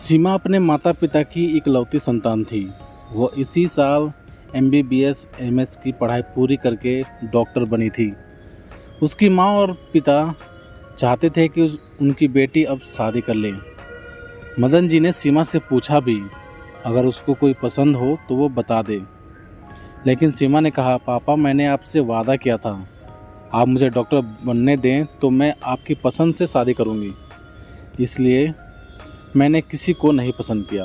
सीमा अपने माता पिता की इकलौती संतान थी। वो इसी साल एमबीबीएस एमएस की पढ़ाई पूरी करके डॉक्टर बनी थी। उसकी माँ और पिता चाहते थे कि उनकी बेटी अब शादी कर ले। मदन जी ने सीमा से पूछा भी, अगर उसको कोई पसंद हो तो वो बता दे। लेकिन सीमा ने कहा, पापा मैंने आपसे वादा किया था, आप मुझे डॉक्टर बनने दें तो मैं आपकी पसंद से शादी करूँगी, इसलिए मैंने किसी को नहीं पसंद किया।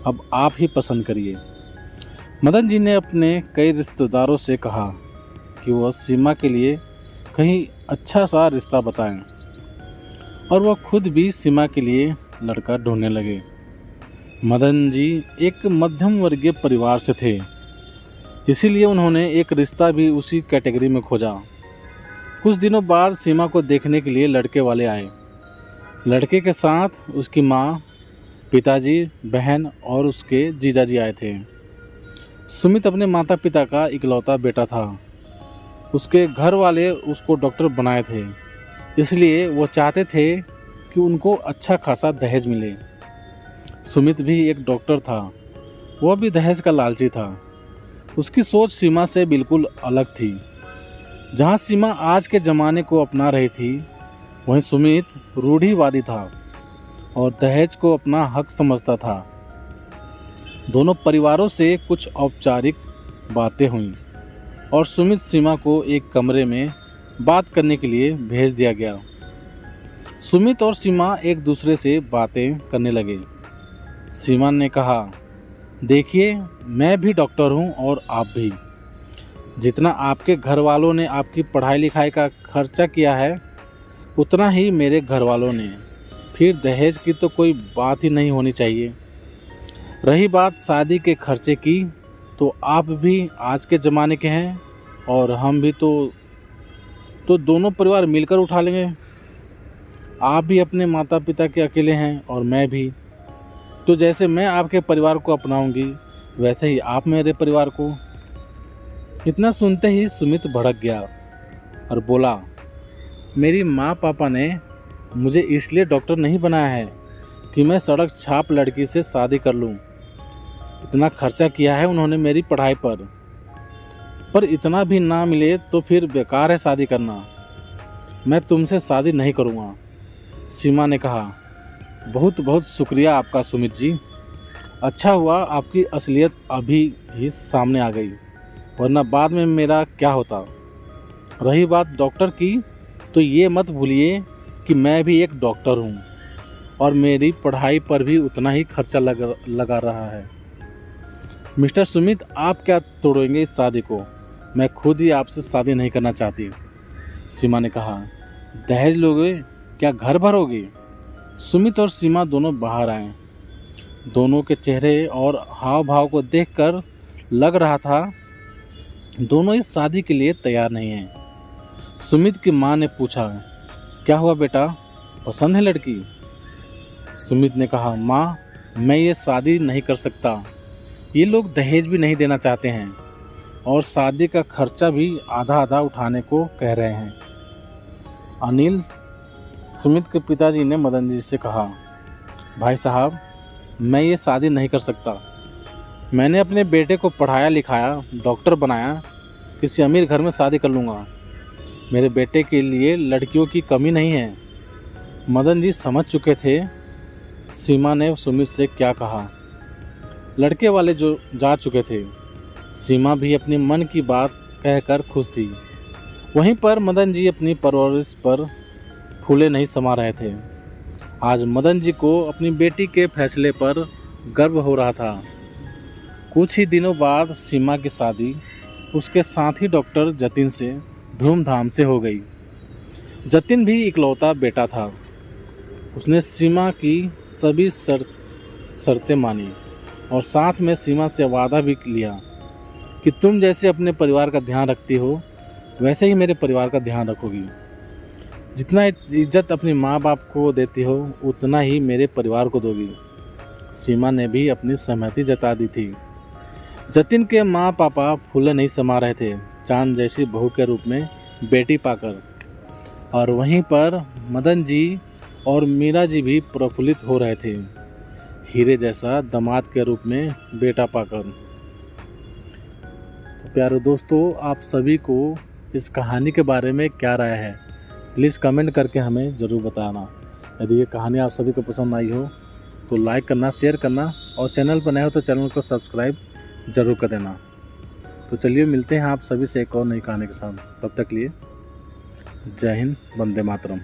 अब आप ही पसंद करिए। मदन जी ने अपने कई रिश्तेदारों से कहा कि वह सीमा के लिए कहीं अच्छा सा रिश्ता बताएं, और वह खुद भी सीमा के लिए लड़का ढूंढने लगे। मदन जी एक मध्यम वर्गीय परिवार से थे, इसीलिए उन्होंने एक रिश्ता भी उसी कैटेगरी में खोजा। कुछ दिनों बाद सीमा को देखने के लिए लड़के वाले आए। लड़के के साथ उसकी माँ, पिताजी, बहन और उसके जीजाजी आए थे। सुमित अपने माता पिता का इकलौता बेटा था। उसके घर वाले उसको डॉक्टर बनाए थे, इसलिए वो चाहते थे कि उनको अच्छा खासा दहेज मिले। सुमित भी एक डॉक्टर था, वह भी दहेज का लालची था। उसकी सोच सीमा से बिल्कुल अलग थी। जहाँ सीमा आज के ज़माने को अपना रही थी, वहीं सुमित रूढ़िवादी था और दहेज को अपना हक समझता था। दोनों परिवारों से कुछ औपचारिक बातें हुईं और सुमित सीमा को एक कमरे में बात करने के लिए भेज दिया गया। सुमित और सीमा एक दूसरे से बातें करने लगे। सीमा ने कहा, देखिए मैं भी डॉक्टर हूँ और आप भी। जितना आपके घर वालों ने आपकी पढ़ाई लिखाई का खर्चा किया है, उतना ही मेरे घर वालों ने। फिर दहेज की तो कोई बात ही नहीं होनी चाहिए। रही बात शादी के खर्चे की, तो आप भी आज के ज़माने के हैं और हम भी तो दोनों परिवार मिलकर उठा लेंगे। आप भी अपने माता पिता के अकेले हैं और मैं भी। तो जैसे मैं आपके परिवार को अपनाऊंगी, वैसे ही आप मेरे परिवार को। इतना सुनते ही सुमित भड़क गया और बोला, मेरी माँ पापा ने मुझे इसलिए डॉक्टर नहीं बनाया है कि मैं सड़क छाप लड़की से शादी कर लूँ। इतना खर्चा किया है उन्होंने मेरी पढ़ाई पर इतना भी ना मिले तो फिर बेकार है शादी करना। मैं तुमसे शादी नहीं करूँगा। सीमा ने कहा, बहुत बहुत शुक्रिया आपका सुमित जी। अच्छा हुआ आपकी असलियत अभी ही सामने आ गई, वरना बाद में मेरा क्या होता। रही बात डॉक्टर की, तो ये मत भूलिए कि मैं भी एक डॉक्टर हूँ और मेरी पढ़ाई पर भी उतना ही खर्चा लगा रहा है। मिस्टर सुमित, आप क्या तोड़ेंगे इस शादी को? मैं खुद ही आपसे शादी नहीं करना चाहती। सीमा ने कहा, दहेज लोगे क्या घर भरोगे? सुमित और सीमा दोनों बाहर आए। दोनों के चेहरे और हाव भाव को देखकर लग रहा था दोनों इस शादी के लिए तैयार नहीं हैं। सुमित की माँ ने पूछा, क्या हुआ बेटा, पसंद है लड़की? सुमित ने कहा, माँ मैं ये शादी नहीं कर सकता। ये लोग दहेज भी नहीं देना चाहते हैं और शादी का खर्चा भी आधा आधा उठाने को कह रहे हैं। अनिल, सुमित के पिताजी ने मदन जी से कहा, भाई साहब मैं ये शादी नहीं कर सकता। मैंने अपने बेटे को पढ़ाया लिखाया, डॉक्टर बनाया, किसी अमीर घर में शादी कर लूँगा। मेरे बेटे के लिए लड़कियों की कमी नहीं है। मदन जी समझ चुके थे सीमा ने सुमित से क्या कहा। लड़के वाले जो जा चुके थे, सीमा भी अपने मन की बात कहकर खुश थी। वहीं पर मदन जी अपनी परवरिश पर फूले नहीं समा रहे थे। आज मदन जी को अपनी बेटी के फैसले पर गर्व हो रहा था। कुछ ही दिनों बाद सीमा की शादी उसके साथी डॉक्टर जतिन से धूमधाम से हो गई। जतिन भी इकलौता बेटा था। उसने सीमा की सभी शर्तें मानी और साथ में सीमा से वादा भी लिया कि तुम जैसे अपने परिवार का ध्यान रखती हो, वैसे ही मेरे परिवार का ध्यान रखोगी। जितना इज्जत अपनी माँ बाप को देती हो, उतना ही मेरे परिवार को दोगी। सीमा ने भी अपनी सहमति जता दी थी। जतिन के माँ पापा फूले नहीं समा रहे थे चांद जैसी बहू के रूप में बेटी पाकर, और वहीं पर मदन जी और मीरा जी भी प्रफुल्लित हो रहे थे। हीरे जैसा दामाद के रूप में बेटा पाकर। तो प्यारे दोस्तों, आप सभी को इस कहानी के बारे में क्या राय है, प्लीज़ कमेंट करके हमें ज़रूर बताना। यदि ये कहानी आप सभी को पसंद आई हो तो लाइक करना, शेयर करना, और चैनल पर नए हो तो चैनल को सब्सक्राइब ज़रूर कर देना। तो चलिए मिलते हैं आप सभी से एक और नई कहानी के साथ। तब तक लिए जय हिंद, वंदे मातरम।